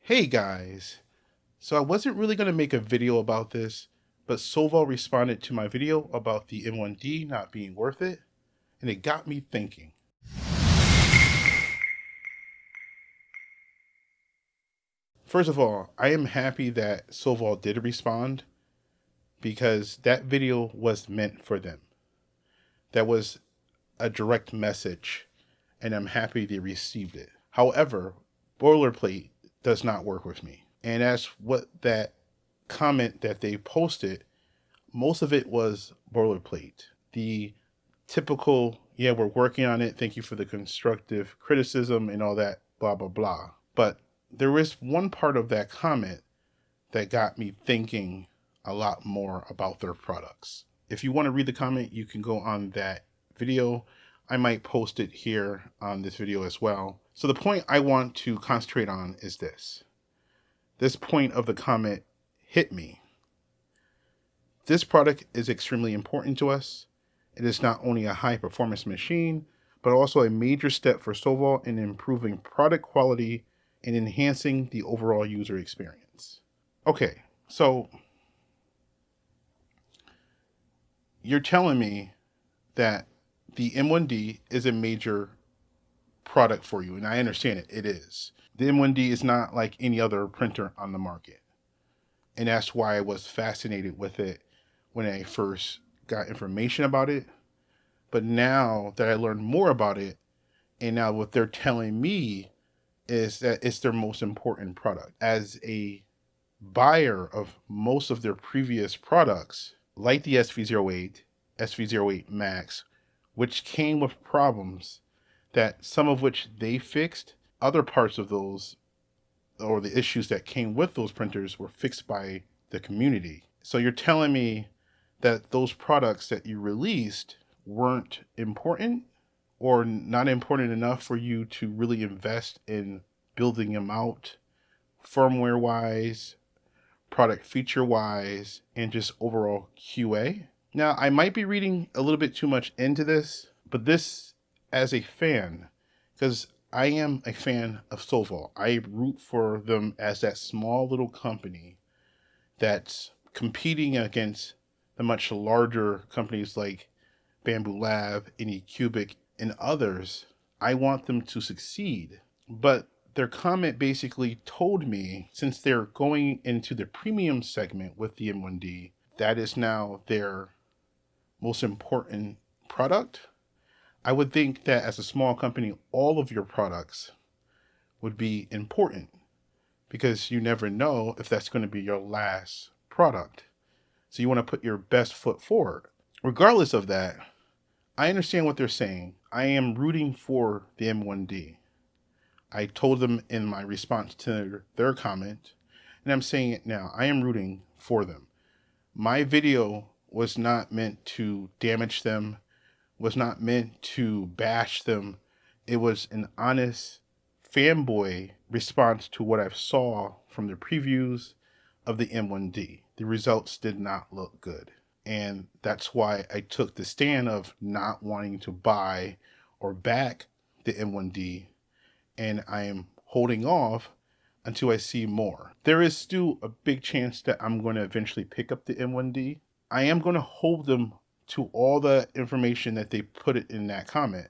Hey guys, so I wasn't really going to make a video about this, but Sovol responded to my video about the M1D not being worth it, and it got me thinking. First of all, I am happy that Sovol did respond because that video was meant for them. That was a direct message, and I'm happy they received it. However, boilerplate does not work with me. And as what that comment that they posted, most of it was boilerplate. The typical, yeah, we're working on it. Thank you for the constructive criticism and all that, blah, blah, blah. But there is one part of that comment that got me thinking a lot more about their products. If you want to read the comment, you can go on that video. I might post it here on this video as well. So the point I want to concentrate on is this. This point of the comment hit me. This product is extremely important to us. It is not only a high performance machine, but also a major step for Sovol in improving product quality and enhancing the overall user experience. Okay, so you're telling me that the M1D is a major product for you, and I understand it, it is. The M1D is not like any other printer on the market. And that's why I was fascinated with it when I first got information about it. But now that I learned more about it, and now what they're telling me is that it's their most important product. As a buyer of most of their previous products, like the SV08, SV08 Max, which came with problems that some of which they fixed, other parts of those or the issues that came with those printers were fixed by the community. So you're telling me that those products that you released weren't important or not important enough for you to really invest in building them out firmware wise, product feature wise, and just overall QA. Now, I might be reading a little bit too much into this, but this as a fan, because I am a fan of Sovol. I root for them as that small little company that's competing against the much larger companies like Bamboo Lab, Anycubic, and others. I want them to succeed. But their comment basically told me, since they're going into the premium segment with the M1D, that is now their most important product. I would think that as a small company, all of your products would be important because you never know if that's going to be your last product. So you want to put your best foot forward. Regardless of that, I understand what they're saying. I am rooting for the M1D. I told them in my response to their comment, and I'm saying it now. I am rooting for them. My video was not meant to damage them, was not meant to bash them. It was an honest fanboy response to what I saw from the previews of the M1D. The results did not look good. And that's why I took the stand of not wanting to buy or back the M1D. And I am holding off until I see more. There is still a big chance that I'm going to eventually pick up the M1D. I am going to hold them to all the information that they put it in that comment.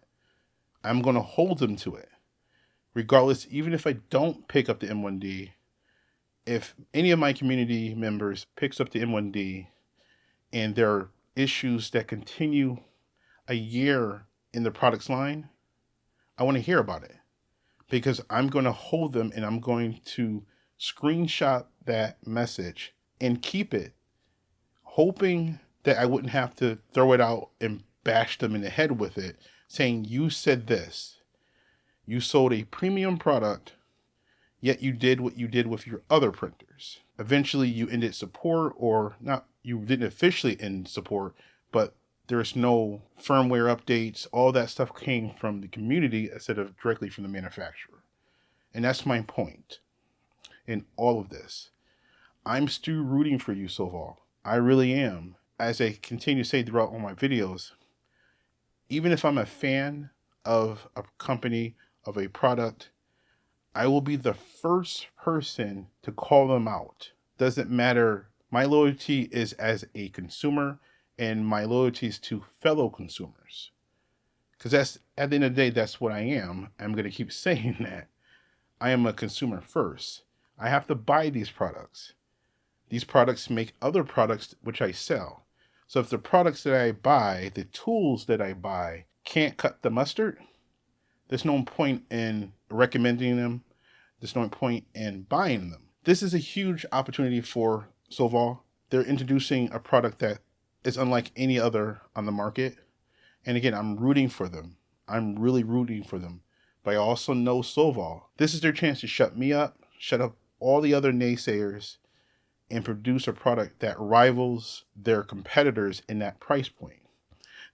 I'm going to hold them to it. Regardless, even if I don't pick up the M1D, if any of my community members picks up the M1D and there are issues that continue a year in the products line, I want to hear about it because I'm going to hold them and I'm going to screenshot that message and keep it, hoping that I wouldn't have to throw it out and bash them in the head with it, saying, you said this. You sold a premium product, yet you did what you did with your other printers. Eventually, you ended support, or not, you didn't officially end support, but there's no firmware updates. All that stuff came from the community instead of directly from the manufacturer. And that's my point in all of this. I'm still rooting for you, Sovol. I really am. As I continue to say throughout all my videos, even if I'm a fan of a company, of a product, I will be the first person to call them out. Doesn't matter. My loyalty is as a consumer, and my loyalty is to fellow consumers. Because that's, at the end of the day, that's what I am. I'm going to keep saying that. I am a consumer first. I have to buy these products. These products make other products which I sell. So if the products that I buy, the tools that I buy, can't cut the mustard, there's no point in recommending them. There's no point in buying them. This is a huge opportunity for Sovol. They're introducing a product that is unlike any other on the market. And again, I'm rooting for them. I'm really rooting for them. But I also know Sovol. This is their chance to shut me up, shut up all the other naysayers, and produce a product that rivals their competitors in that price point.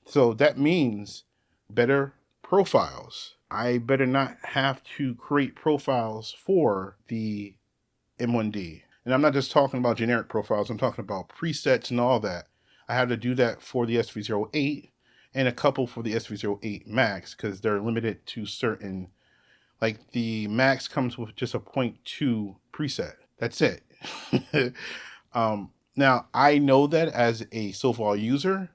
So that means better profiles. I better not have to create profiles for the M1D. And I'm not just talking about generic profiles, I'm talking about presets and all that. I had to do that for the SV08 and a couple for the SV08 Max because they're limited to certain, like the Max comes with just a 0.2 preset. That's it. Now, I know that as a Sovol user,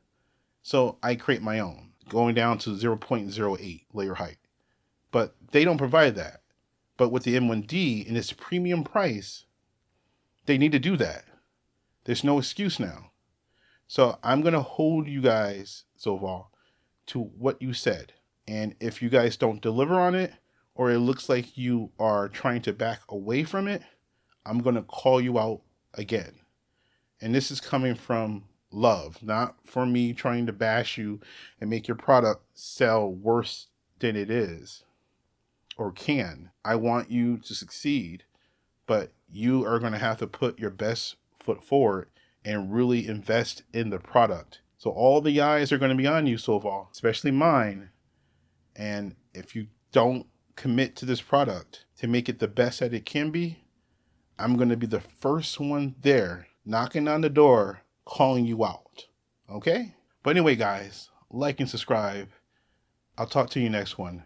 so I create my own, going down to 0.08 layer height. But they don't provide that. But with the M1D in its premium price, they need to do that. There's no excuse now. So I'm going to hold you guys, Sovol, to what you said. And if you guys don't deliver on it, or it looks like you are trying to back away from it, I'm going to call you out again. And this is coming from love, not for me trying to bash you and make your product sell worse than it is or can. I want you to succeed, but you are going to have to put your best foot forward and really invest in the product. So all the eyes are going to be on you, Sovol, especially mine. And if you don't commit to this product to make it the best that it can be, I'm going to be the first one there knocking on the door, calling you out. Okay? But anyway, guys, like and subscribe. I'll talk to you next one.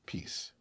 Peace.